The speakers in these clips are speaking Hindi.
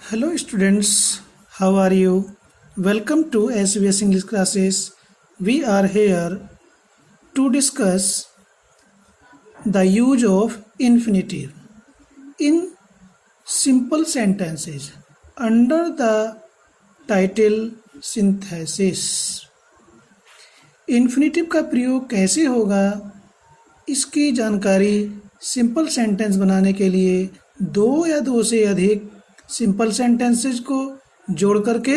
Hello students, how are you? Welcome to SBS English classes. We are here to discuss the use of infinitive in simple sentences under the title synthesis. Infinitive का प्रयोग कैसे होगा, इसकी जानकारी सिंपल सेंटेंस बनाने के लिए दो या दो से अधिक सिंपल सेंटेंसेस को जोड़ करके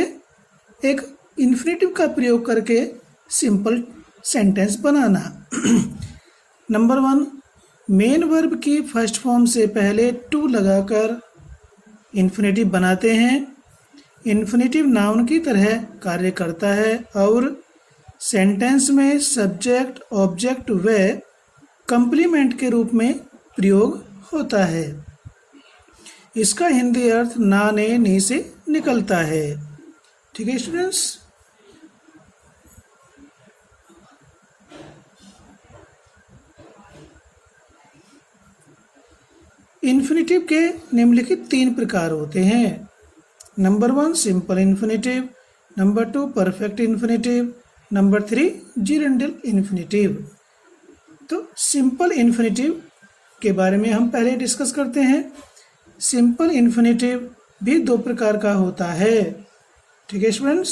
एक इन्फिनेटिव का प्रयोग करके सिंपल सेंटेंस बनाना। नंबर 1, मेन वर्ब की फर्स्ट फॉर्म से पहले टू लगाकर इन्फिनेटिव बनाते हैं। इन्फिनेटिव नाउन की तरह कार्य करता है और सेंटेंस में सब्जेक्ट, ऑब्जेक्ट व कंप्लीमेंट के रूप में प्रयोग होता है। इसका हिंदी अर्थ ना, ने, नी से निकलता है। ठीक है स्टूडेंट्स। इन्फिनेटिव के निम्नलिखित 3 प्रकार होते हैं। Number 1 simple infinitive, number 2 perfect infinitive, number 3 gerundial infinitive. तो सिंपल इन्फिनेटिव के बारे में हम पहले डिस्कस करते हैं। सिंपल इन्फिनेटिव भी 2 प्रकार का होता है। ठीक है स्टूडेंट्स।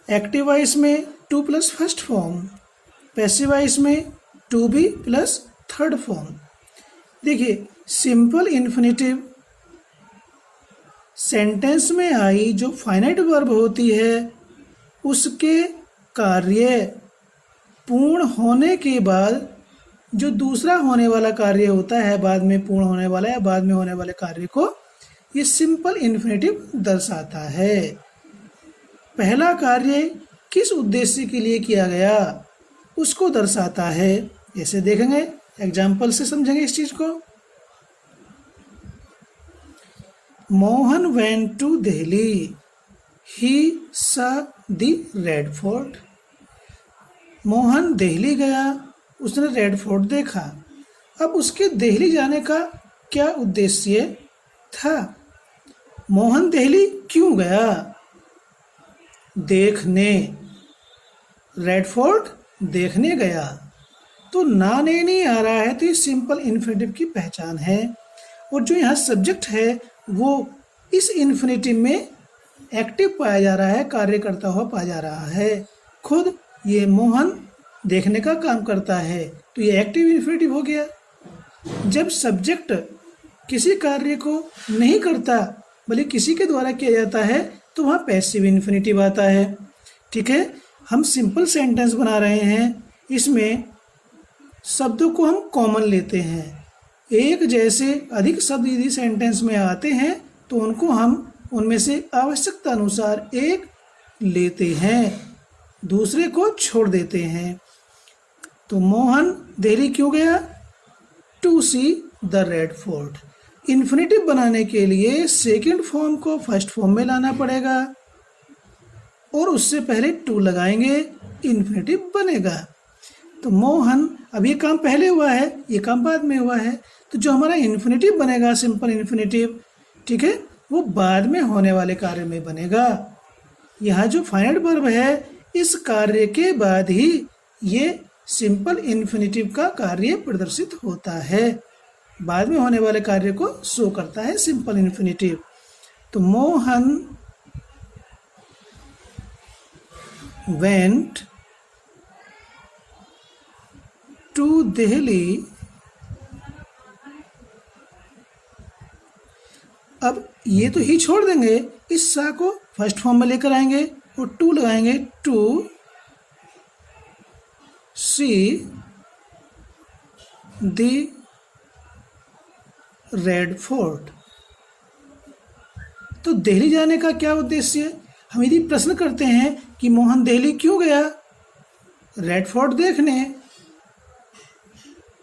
एक्टिव वॉइस में to plus first form, passive voice में to be plus third form. देखिए, सिंपल इन्फिनेटिव सेंटेंस में आई जो फाइनाइट वर्ब होती है उसके कार्य पूर्ण होने के बाद जो दूसरा होने वाला कार्य होता है, बाद में पूर्ण होने वाला या बाद में होने वाले कार्य को ये सिंपल इन्फिनेटिव दर्शाता है। पहला कार्य किस उद्देश्य के लिए किया गया उसको दर्शाता है। ऐसे देखेंगे, एग्जाम्पल से समझेंगे इस चीज को। मोहन वेंट टू दिल्ली, ही सा the Red fort. Mohan Delhi गया, उसने रेड फोर्ट देखा। अब उसके दिल्ली जाने का क्या उद्देश्य था? मोहन दिल्ली क्यों गया? देखने, रेड फोर्ट देखने गया। तो ना, ने, नहीं आ रहा है तो ये सिंपल इन्फिनेटिव की पहचान है। और जो यहाँ सब्जेक्ट है वो इस इन्फिनेटिव में एक्टिव पाया जा रहा है, कार्य करता हुआ पाया जा रहा है। खुद ये मोहन देखने का काम करता है तो ये एक्टिव इन्फिनेटिव हो गया। जब सब्जेक्ट किसी कार्य को नहीं करता बल्कि किसी के द्वारा किया जाता है तो वहाँ पैसिव इन्फिनेटिव आता है। ठीक है, हम सिंपल सेंटेंस बना रहे हैं, इसमें शब्दों को हम कॉमन लेते हैं। एक जैसे अधिक शब्द यदि सेंटेंस में आते हैं तो उनको हम उनमें से आवश्यकता अनुसार एक लेते हैं, दूसरे को छोड़ देते हैं। तो मोहन दिल्ली क्यों गया? To see the Red Fort. Infinitive बनाने के लिए सेकंड फॉर्म को फर्स्ट फॉर्म में लाना पड़ेगा और उससे पहले टू लगाएंगे, इन्फिनेटिव बनेगा। तो मोहन, अब ये काम पहले हुआ है, ये काम बाद में हुआ है, तो जो हमारा इन्फिनेटिव बनेगा सिंपल इन्फिनेटिव, ठीक है, वो बाद में होने वाले कार्य में बनेगा। यहाँ जो फाइनाइट वर्ब है इस कार्य के बाद ही ये सिंपल इन्फिनेटिव का कार्य प्रदर्शित होता है, बाद में होने वाले कार्य को शो करता है सिंपल इन्फिनेटिव। तो मोहन वेंट टू दिल्ली। अब ये तो ही छोड़ देंगे, इस सा को फर्स्ट फॉर्म में लेकर आएंगे और टू लगाएंगे, to see the Red Fort. तो दिल्ली जाने का क्या उद्देश्य? हम यदि प्रश्न करते हैं कि मोहन दिल्ली क्यों गया? रेड फोर्ट देखने।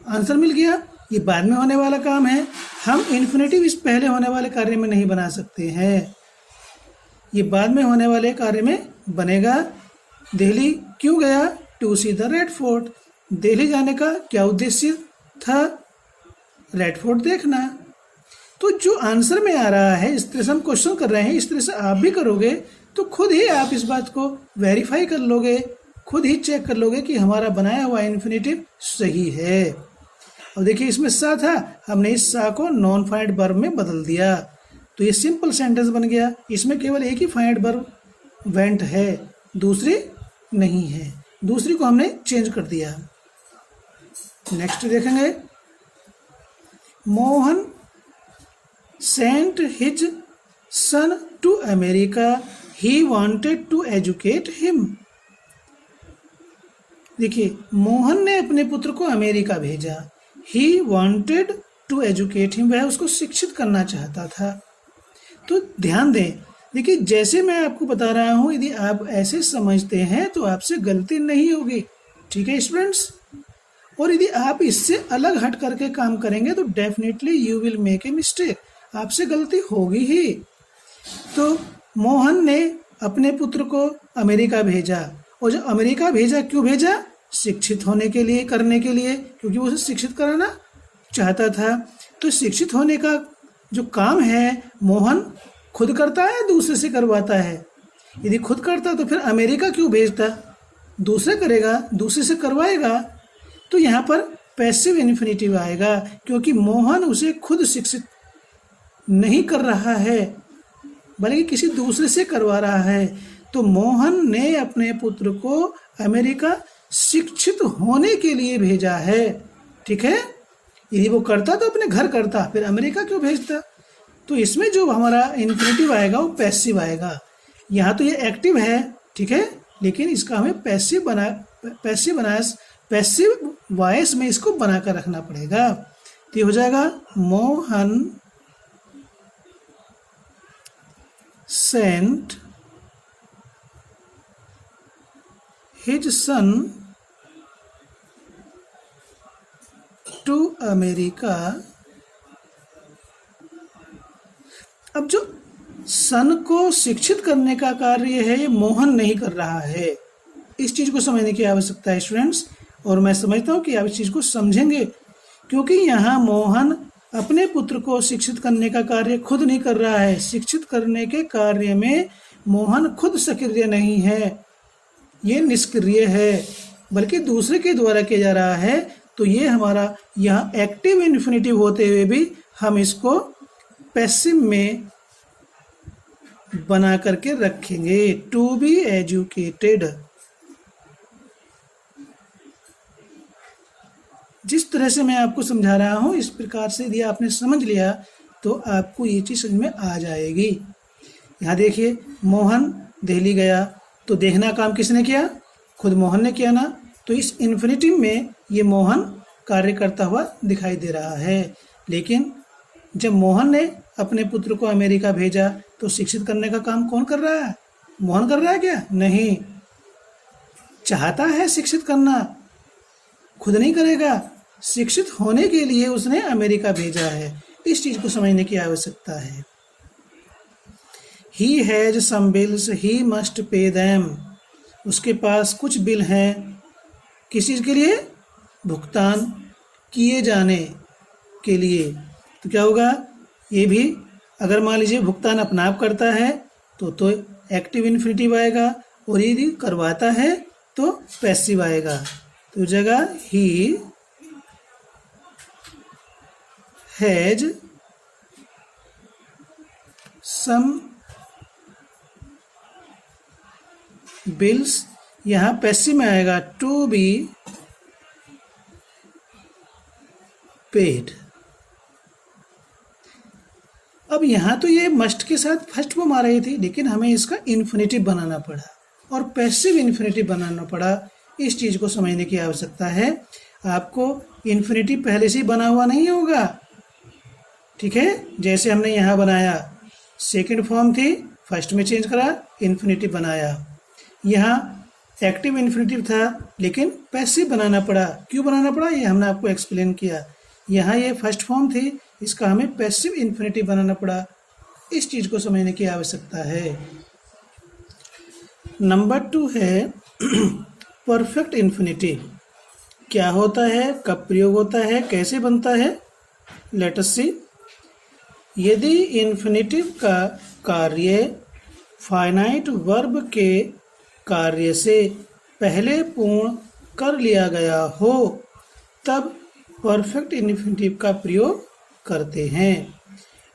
आंसर मिल गया। ये बाद में होने वाला काम है, हम इन्फिनेटिव इस पहले होने वाले कार्य में नहीं बना सकते हैं, ये बाद में होने वाले कार्य में बनेगा। दिल्ली क्यों गया? To see the Red Fort. Delhi जाने का क्या उद्देश्य था? रेड फोर्ट देखना। तो जो आंसर में आ रहा है, इस तरह से हम क्वेश्चन कर रहे हैं, इस तरह से आप भी करोगे तो खुद ही आप इस बात को वेरीफाई कर लोगे, खुद ही चेक कर लोगे कि हमारा बनाया हुआ इन्फिनेटिव सही है। अब देखिए इसमें सा था, हमने इस सा को नॉन फाइनाइट वर्ब में बदल दिया तो ये सिंपल सेंटेंस बन गया। इसमें केवल एक ही फाइनाइट वर्ब वेंट है, दूसरी नहीं है, दूसरी को हमने चेंज कर दिया। नेक्स्ट देखेंगे, Mohan sent his son to America, he wanted to educate him. देखिए मोहन ने अपने पुत्र को अमेरिका भेजा, he wanted to educate him, वह उसको शिक्षित करना चाहता था। तो ध्यान दें, देखिए जैसे मैं आपको बता रहा हूं, यदि आप ऐसे समझते हैं तो आपसे गलती नहीं होगी, ठीक है स्टूडेंट्स। और यदि आप इससे अलग हट करके काम करेंगे तो definitely you will make a mistake, आपसे गलती होगी ही। तो मोहन ने अपने पुत्र को अमेरिका भेजा, और जब अमेरिका भेजा क्यों भेजा? शिक्षित होने के लिए, करने के लिए, क्योंकि वो उसे शिक्षित कराना चाहता था। तो शिक्षित होने का जो काम है मोहन खुद करता है, दूसरे से करवाता है। यदि खुद करता तो फिर अमेरिका क्यों भेजता? दूसरे करेगा, दूसरे से करवाएगा। तो यहाँ पर पैसिव इन्फिनिटिव आएगा, क्योंकि मोहन उसे खुद शिक्षित नहीं कर रहा है बल्कि किसी दूसरे से करवा रहा है। तो मोहन ने अपने पुत्र को अमेरिका शिक्षित होने के लिए भेजा है, ठीक है। यदि वो करता तो अपने घर करता, फिर अमेरिका क्यों भेजता? तो इसमें जो हमारा इन्फिनिटिव आएगा वो पैसिव आएगा। यहाँ तो ये एक्टिव है, ठीक है, लेकिन इसका हमें पैसिव वॉइस में इसको बनाकर रखना पड़ेगा। तो ये हो जाएगा Mohan sent his son to America. अब जो सन को शिक्षित करने का कार्य है ये मोहन नहीं कर रहा है, इस चीज को समझने की आवश्यकता है स्टूडेंट्स। और मैं समझता हूँ कि आप इस चीज को समझेंगे, क्योंकि यहाँ मोहन अपने पुत्र को शिक्षित करने का कार्य खुद नहीं कर रहा है। शिक्षित करने के कार्य में मोहन खुद सक्रिय नहीं है, ये निष्क्रिय है, बल्कि दूसरे के द्वारा किया जा रहा है। तो ये हमारा यहाँ एक्टिव इन्फिनिटिव होते हुए भी हम इसको पैसिव में बना करके रखेंगे, टू बी एजुकेटेड। जिस तरह से मैं आपको समझा रहा हूँ इस प्रकार से यदि आपने समझ लिया तो आपको ये चीज़ समझ में आ जाएगी। यहाँ देखिए मोहन दिल्ली गया, तो देखना काम किसने किया? खुद मोहन ने किया ना। तो इस इन्फिनिटिव में ये मोहन कार्य करता हुआ दिखाई दे रहा है। लेकिन जब मोहन ने अपने पुत्र को अमेरिका भेजा तो शिक्षित करने का काम कौन कर रहा है? मोहन कर रहा है क्या? नहीं, चाहता है शिक्षित करना, खुद नहीं करेगा। शिक्षित होने के लिए उसने अमेरिका भेजा है, इस चीज को समझने की आवश्यकता है। He has some bills, he must pay them. उसके पास कुछ बिल हैं, किस चीज के लिए? भुगतान किए जाने के लिए। तो क्या होगा? ये भी अगर मान लीजिए भुगतान अपना आप करता है तो एक्टिव इन्फिनिटिव आएगा, और यदि करवाता है तो पैसिव आएगा। तो जगह ही हैज सम बिल्स, यहाँ पैसिव में आएगा टू बी पेड। अब यहाँ तो ये मस्ट के साथ फर्स्ट फॉर्म आ रही थी, लेकिन हमें इसका इन्फिनिटिव बनाना पड़ा और पैसिव इन्फिनिटिव बनाना पड़ा। इस चीज को समझने की आवश्यकता है। आपको इन्फिनिटिव पहले से ही बना हुआ नहीं होगा, ठीक है। जैसे हमने यहाँ बनाया, सेकंड फॉर्म थी, फर्स्ट में चेंज करा, इन्फिनिटिव बनाया। यहाँ एक्टिव इन्फिनिटिव था लेकिन पैसिव बनाना पड़ा। क्यों बनाना पड़ा ये हमने आपको एक्सप्लेन किया। यहाँ ये फर्स्ट फॉर्म थी, इसका हमें पैसिव इन्फिनिटिव बनाना पड़ा। इस चीज को समझने की आवश्यकता है। नंबर 2 है परफेक्ट इन्फिनिटिव। क्या होता है, कब प्रयोग होता है, कैसे बनता है? लेट अस सी। यदि इन्फिनेटिव का कार्य फाइनाइट वर्ब के कार्य से पहले पूर्ण कर लिया गया हो तब परफेक्ट इन्फिनेटिव का प्रयोग करते हैं।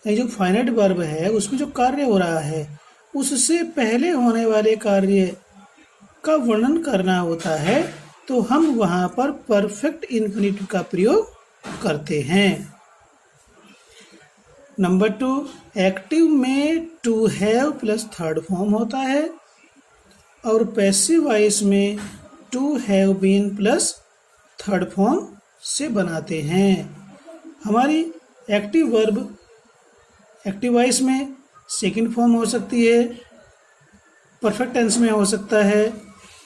ये जो फाइनाइट वर्ब है उसमें जो कार्य हो रहा है उससे पहले होने वाले कार्य का वर्णन करना होता है तो हम वहाँ पर परफेक्ट इन्फिनेटिव का प्रयोग करते हैं। नंबर 2, एक्टिव में to have plus third form होता है और पैसिव वॉइस में to have been plus third form से बनाते हैं। हमारी एक्टिव वर्ब एक्टिव वॉइस में सेकंड फॉर्म हो सकती है, परफेक्ट टेंस में हो सकता है।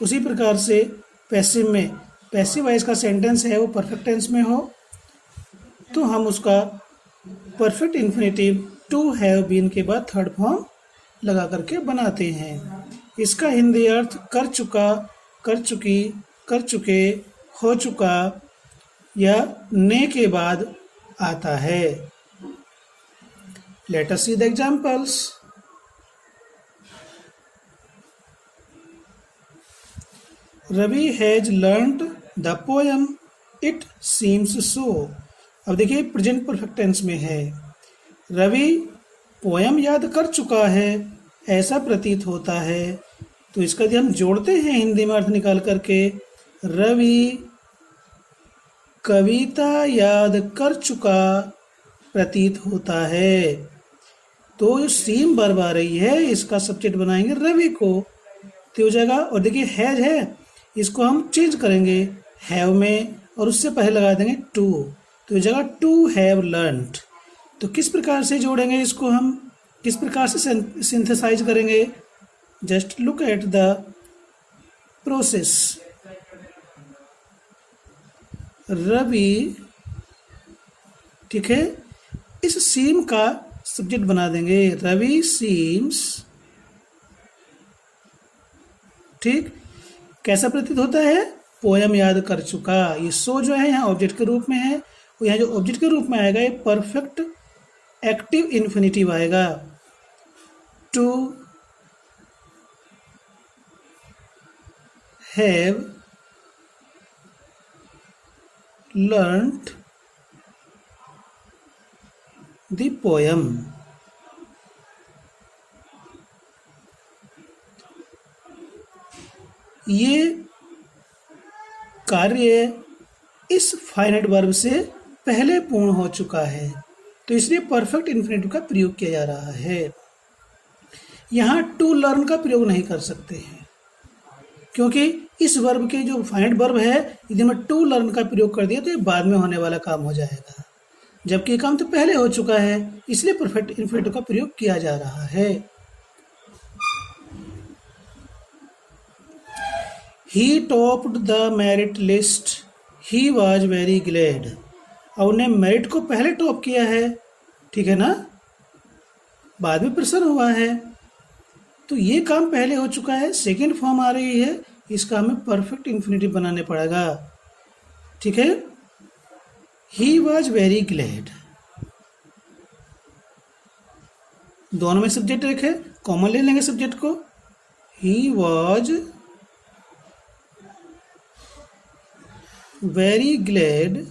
उसी प्रकार से पैसिव में पैसिव वॉइस का सेंटेंस है वो परफेक्ट टेंस में हो तो हम उसका perfect infinitive to have been के बाद थर्ड फॉर्म लगा करके बनाते हैं। इसका हिंदी अर्थ कर चुका, कर चुकी, कर चुके, हो चुका या ने के बाद आता है। Let us see the examples. Ravi has learnt the poem. It seems so. अब देखिए प्रेजेंट परफेक्ट टेंस में है। रवि पोयम याद कर चुका है, ऐसा प्रतीत होता है। तो इसका यदि हम जोड़ते हैं हिंदी में अर्थ निकाल करके, रवि कविता याद कर चुका प्रतीत होता है। तो जो सेम वर्ब आ रही है इसका सब्जेक्ट बनाएंगे रवि को तो हो जाएगा। और देखिए हैज है इसको हम चेंज करेंगे हैव में और उससे पहले लगा देंगे टू तो हो जाएगा टू हैव लर्नड। तो किस प्रकार से जोड़ेंगे इसको, हम किस प्रकार से सिंथेसाइज करेंगे, just look at the process. Ravi, ठीक है, इस सीम का सब्जेक्ट बना देंगे रवि सीम्स। ठीक, कैसा प्रतीत होता है, पोयम याद कर चुका। ये सो जो है यहाँ ऑब्जेक्ट के रूप में है और यहाँ जो ऑब्जेक्ट के रूप में आएगा ये परफेक्ट एक्टिव इन्फिनेटिव आएगा। To have learnt the poem. ये कार्य इस फाइनाइट वर्ब से पहले पूर्ण हो चुका है तो इसलिए परफेक्ट इन्फिनेटिव का प्रयोग किया जा रहा है। यहाँ टू लर्न का प्रयोग नहीं कर सकते हैं क्योंकि इस वर्ब के जो फाइनाइट वर्ब है यदि मैं टू लर्न का प्रयोग कर दिया तो ये बाद में होने वाला काम हो जाएगा, जबकि ये काम तो पहले हो चुका है इसलिए परफेक्ट इन्फिनेटिव का प्रयोग किया जा रहा है। He topped the merit list, he was very glad. और उन्हें मेरिट को पहले टॉप किया है, ठीक है ना, बाद में प्रसन्न हुआ है तो ये काम पहले हो चुका है, सेकेंड फॉर्म आ रही है, इसका हमें परफेक्ट इन्फिनेटिव बनाने पड़ेगा। ठीक है, ही वॉज वेरी ग्लैड, दोनों में सब्जेक्ट एक है, कॉमन ले लेंगे सब्जेक्ट को, ही वॉज वेरी ग्लैड।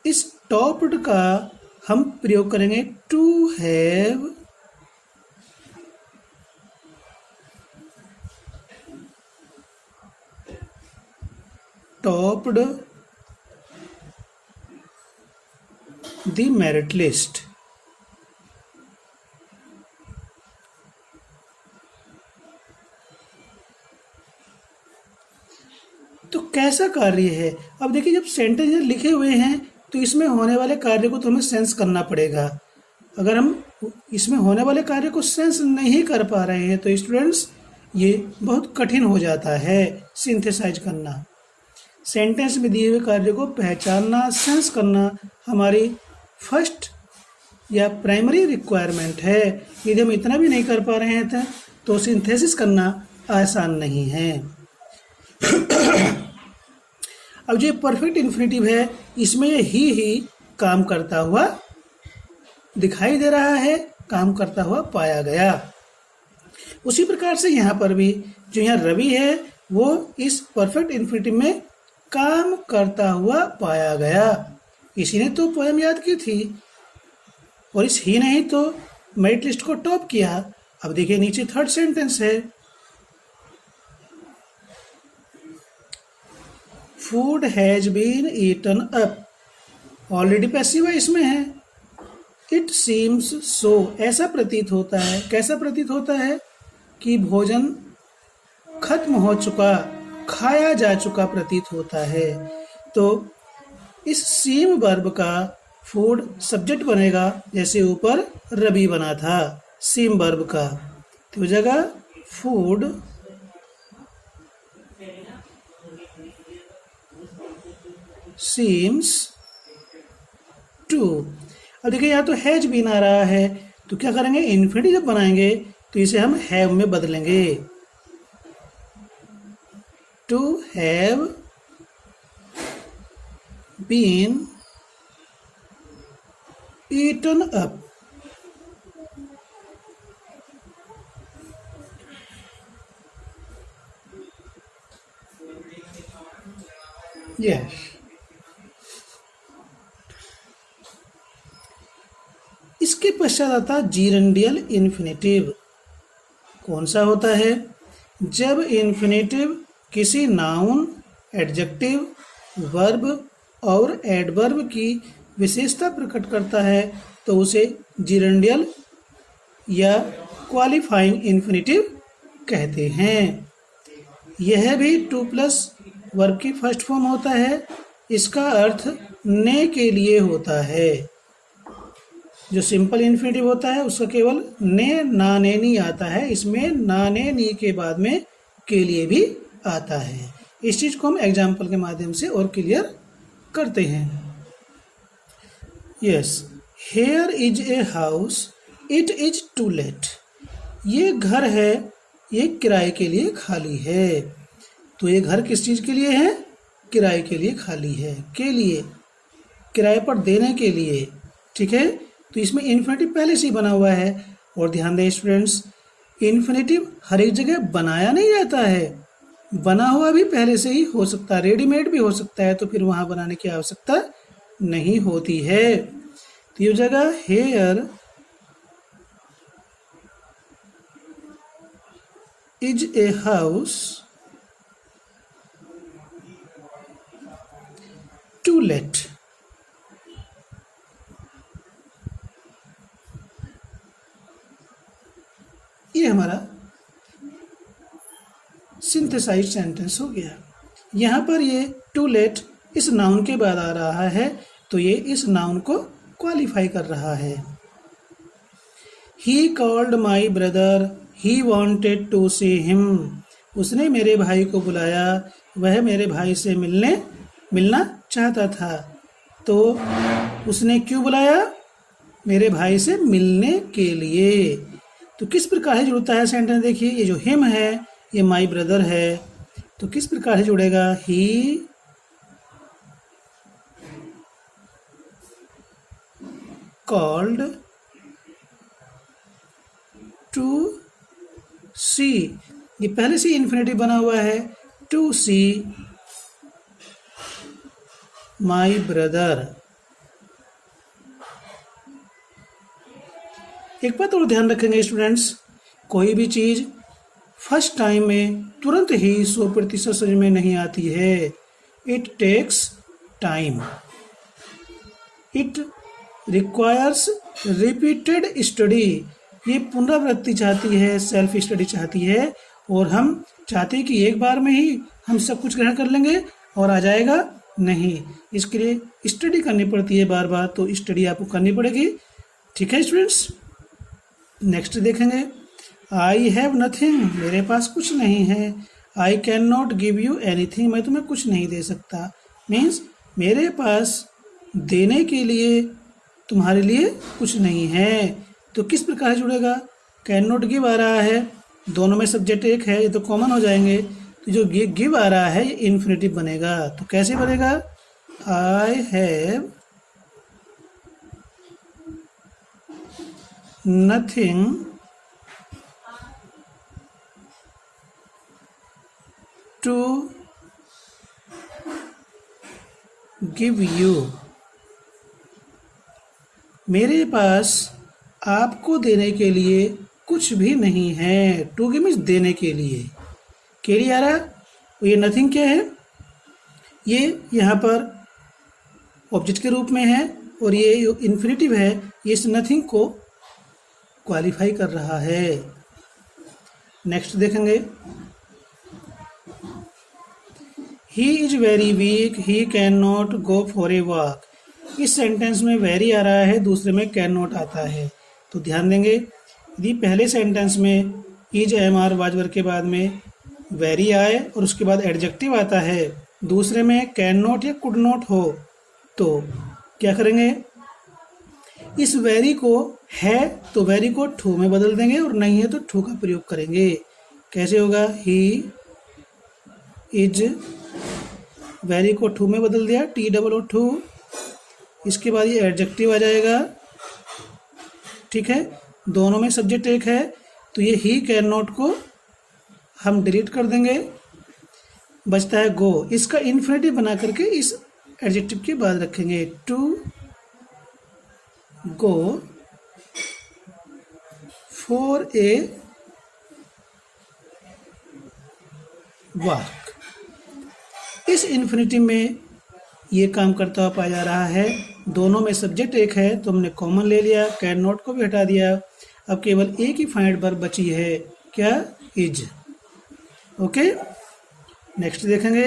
इस टॉप्ड का हम प्रयोग करेंगे to have topped the merit list. तो कैसा कार्य है, अब देखिए जब सेंटेंस लिखे हुए हैं तो इसमें होने वाले कार्य को तो हमें सेंस करना पड़ेगा। अगर हम इसमें होने वाले कार्य को सेंस नहीं कर पा रहे हैं तो स्टूडेंट्स ये बहुत कठिन हो जाता है सिंथेसाइज करना। सेंटेंस में दिए हुए कार्य को पहचानना, सेंस करना हमारी फर्स्ट या प्राइमरी रिक्वायरमेंट है। यदि हम इतना भी नहीं कर पा रहे हैं तो सिंथेसिस करना आसान नहीं है। अब जो परफेक्ट इन्फिनेटिव है इसमें ये ही काम करता हुआ दिखाई दे रहा है, काम करता हुआ पाया गया। उसी प्रकार से यहाँ पर भी जो यहाँ रवि है वो इस परफेक्ट इन्फिनिटिव में काम करता हुआ पाया गया। इसी ने तो पोएम याद की थी और इस ही ने ही तो मेरिट लिस्ट को टॉप किया। अब देखिए नीचे थर्ड सेंटेंस है, food has been eaten up, already passive इसमें है। इट सीम्स सो, ऐसा प्रतीत होता है, कैसा प्रतीत होता है कि भोजन खत्म हो चुका, खाया जा चुका प्रतीत होता है। तो इस सीम वर्ब का फूड सब्जेक्ट बनेगा, जैसे ऊपर रवि बना था सीम वर्ब का, तो जगह फूड सीम्स टू। अब देखिए यहाँ तो हैज बीन आ रहा है, तो क्या करेंगे, इन्फिनिटिव जब बनाएंगे तो इसे हम हैव में बदलेंगे। To have been eaten up. Yes, इसके पश्चात आता जीरेंडियल इन्फिनेटिव। कौन सा होता है, जब इन्फिनेटिव किसी नाउन, एडजेक्टिव, वर्ब और एडवर्ब की विशेषता प्रकट करता है तो उसे जीरेंडियल या क्वालिफाइंग इन्फिनेटिव कहते हैं। यह भी टू प्लस वर्ब की फर्स्ट फॉर्म होता है। इसका अर्थ ने के लिए होता है। जो सिंपल इन्फिनेटिव होता है उसका केवल ने, ना, ने, नी आता है। इसमें ना, ने, नी के बाद में के लिए भी आता है। इस चीज को हम एग्जाम्पल के माध्यम से और क्लियर करते हैं। Yes, here is a house, it is too late. ये घर है, ये किराए के लिए खाली है। तो ये घर किस चीज के लिए है, किराए के लिए खाली है, के लिए, किराए पर देने के लिए। ठीक है, तो इसमें इन्फिनेटिव पहले से ही बना हुआ है। और ध्यान दें स्टूडेंट्स, इन्फिनेटिव हर एक जगह बनाया नहीं जाता है, बना हुआ भी पहले से ही हो सकता है, रेडीमेड भी हो सकता है, तो फिर वहां बनाने की आवश्यकता नहीं होती है। तो ये जगह here is a house too late. ये हमारा सिंथेसाइज सेंटेंस हो गया। यहाँ पर ये टू लेट इस नाउन के बाद आ रहा है, तो ये इस नाउन को क्वालिफाई कर रहा है। He called my brother, he wanted to see him. उसने मेरे भाई को बुलाया, वह मेरे भाई से मिलना चाहता था। तो उसने क्यों बुलाया, मेरे भाई से मिलने के लिए। तो किस प्रकार से जुड़ता है सेंटेंस, देखिए ये जो हिम है ये माई ब्रदर है, तो किस प्रकार से जुड़ेगा, ही कॉल्ड टू सी। ये पहले से इन्फिनेटिव बना हुआ है, टू सी माई ब्रदर। एक बात और ध्यान रखेंगे स्टूडेंट्स, कोई भी चीज फर्स्ट टाइम में तुरंत ही 100% समझ में नहीं आती है। It takes time, it requires repeated study. ये पुनरावृत्ति चाहती है, सेल्फ स्टडी चाहती है, और हम चाहते हैं कि एक बार में ही हम सब कुछ ग्रहण कर लेंगे और आ जाएगा, नहीं, इसके लिए स्टडी करनी पड़ती है बार बार। तो स्टडी आपको करनी पड़ेगी। ठीक है स्टूडेंट्स, नेक्स्ट देखेंगे, आई हैव नथिंग, मेरे पास कुछ नहीं है। I can not give you anything, मैं तुम्हें कुछ नहीं दे सकता। मीन्स मेरे पास देने के लिए तुम्हारे लिए कुछ नहीं है। तो किस प्रकार से जुड़ेगा, कैन नॉट गिव आ रहा है, दोनों में सब्जेक्ट एक है, ये तो कॉमन हो जाएंगे। तो जो गिव आ रहा है ये इन्फिनेटिव बनेगा। तो कैसे बनेगा, I have nothing to give you, मेरे पास आपको देने के लिए कुछ भी नहीं है। टू गिव मीन्स देने के लिए आ रहा। ये नथिंग क्या है, ये यहाँ पर ऑब्जेक्ट के रूप में है और ये इन्फिनिटिव है, ये इस नथिंग को क्वालिफाई कर रहा है। नेक्स्ट देखेंगे, he is very weak, he can not go for a walk. इस सेंटेंस में वेरी आ रहा है, दूसरे में कैन नॉट आता है। तो ध्यान देंगे, यदि पहले सेंटेंस में is am are was verb के बाद में वेरी आए और उसके बाद एडजेक्टिव आता है, दूसरे में कैन नॉट या कुड नॉट हो, तो क्या करेंगे, इस वेरी को है तो वेरी को टू में बदल देंगे और नहीं है तो टू का प्रयोग करेंगे। कैसे होगा, ही इज, वेरी को टू में बदल दिया, टी डबल ओ टू, इसके बाद ये एडजेक्टिव आ जाएगा। ठीक है, दोनों में सब्जेक्ट एक है, तो ये ही कैन नॉट को हम डिलीट कर देंगे, बचता है गो। इसका इन्फिनिटिव बना करके इस एडजेक्टिव के बाद रखेंगे, to go for a walk. इस इन्फिनिटिव में ये काम करता हुआ पाया जा रहा है। दोनों में सब्जेक्ट एक है तो हमने कॉमन ले लिया, कैन नॉट को भी हटा दिया। अब केवल एक ही फाइंड वर्ब बची है, क्या, इज। ओके, नेक्स्ट देखेंगे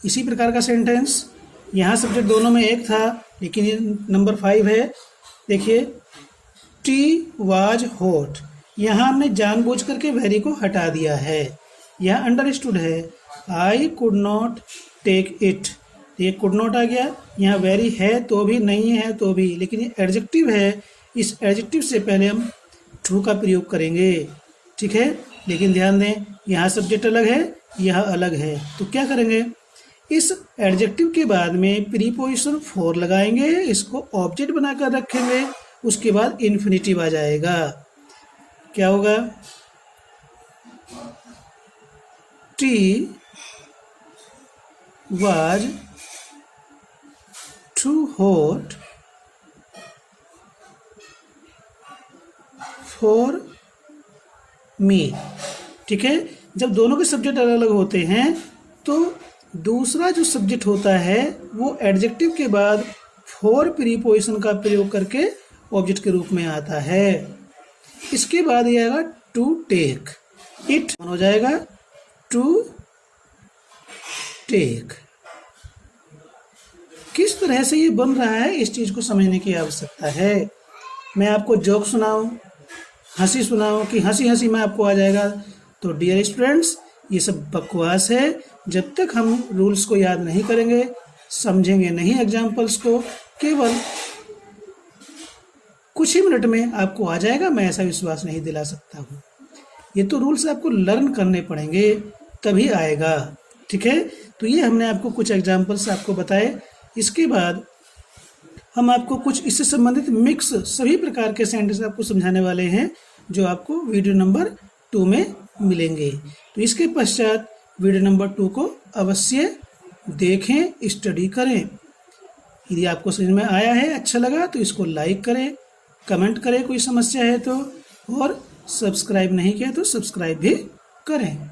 इसी प्रकार का सेंटेंस। यहाँ सब्जेक्ट दोनों में एक था लेकिन ये नंबर 5 है। देखिए, टी वाज हॉट, यहाँ हमने जानबूझ करके वेरी को हटा दिया है। यहाँ अंडरस्टूड है, I could not take it, ये कुड नॉट आ गया। यहाँ वेरी है तो भी, नहीं है तो भी, लेकिन ये एडजेक्टिव है, इस एडजेक्टिव से पहले हम टू का प्रयोग करेंगे। ठीक है, लेकिन ध्यान दें, यहाँ सब्जेक्ट अलग है, यह अलग है, तो क्या करेंगे, इस एडजेक्टिव के बाद में प्रीपोजिशन फॉर लगाएंगे, इसको ऑब्जेक्ट बनाकर रखेंगे, उसके बाद इन्फिनिटिव आ जाएगा। क्या होगा, tea was too hot for me. ठीक है, जब दोनों के सब्जेक्ट अलग अलग होते हैं तो दूसरा जो सब्जेक्ट होता है वो एडजेक्टिव के बाद फॉर प्रीपोजिशन का प्रयोग करके ऑब्जेक्ट के रूप में आता है। इसके बाद ये आएगा टू टेक, इट हो जाएगा टू टेक। किस तरह से ये बन रहा है इस चीज को समझने की आवश्यकता है। मैं आपको जोक सुनाऊं, हंसी सुनाऊं कि हंसी हंसी में आपको आ जाएगा, तो डियर स्टूडेंट्स ये सब बकवास है। जब तक हम रूल्स को याद नहीं करेंगे, समझेंगे नहीं एग्जाम्पल्स को, केवल कुछ ही मिनट में आपको आ जाएगा, मैं ऐसा विश्वास नहीं दिला सकता हूँ। ये तो रूल्स आपको लर्न करने पड़ेंगे तभी आएगा। ठीक है, तो ये हमने आपको कुछ एग्जाम्पल्स आपको बताए। इसके बाद हम आपको कुछ इससे संबंधित मिक्स सभी प्रकार के सेंटेंस आपको समझाने वाले हैं, जो आपको वीडियो नंबर 2 में मिलेंगे। तो इसके पश्चात वीडियो नंबर 2 को अवश्य देखें, स्टडी करें। यदि आपको समझ में आया है, अच्छा लगा तो इसको लाइक करें, कमेंट करें कोई समस्या है तो, और सब्सक्राइब नहीं किया तो सब्सक्राइब भी करें।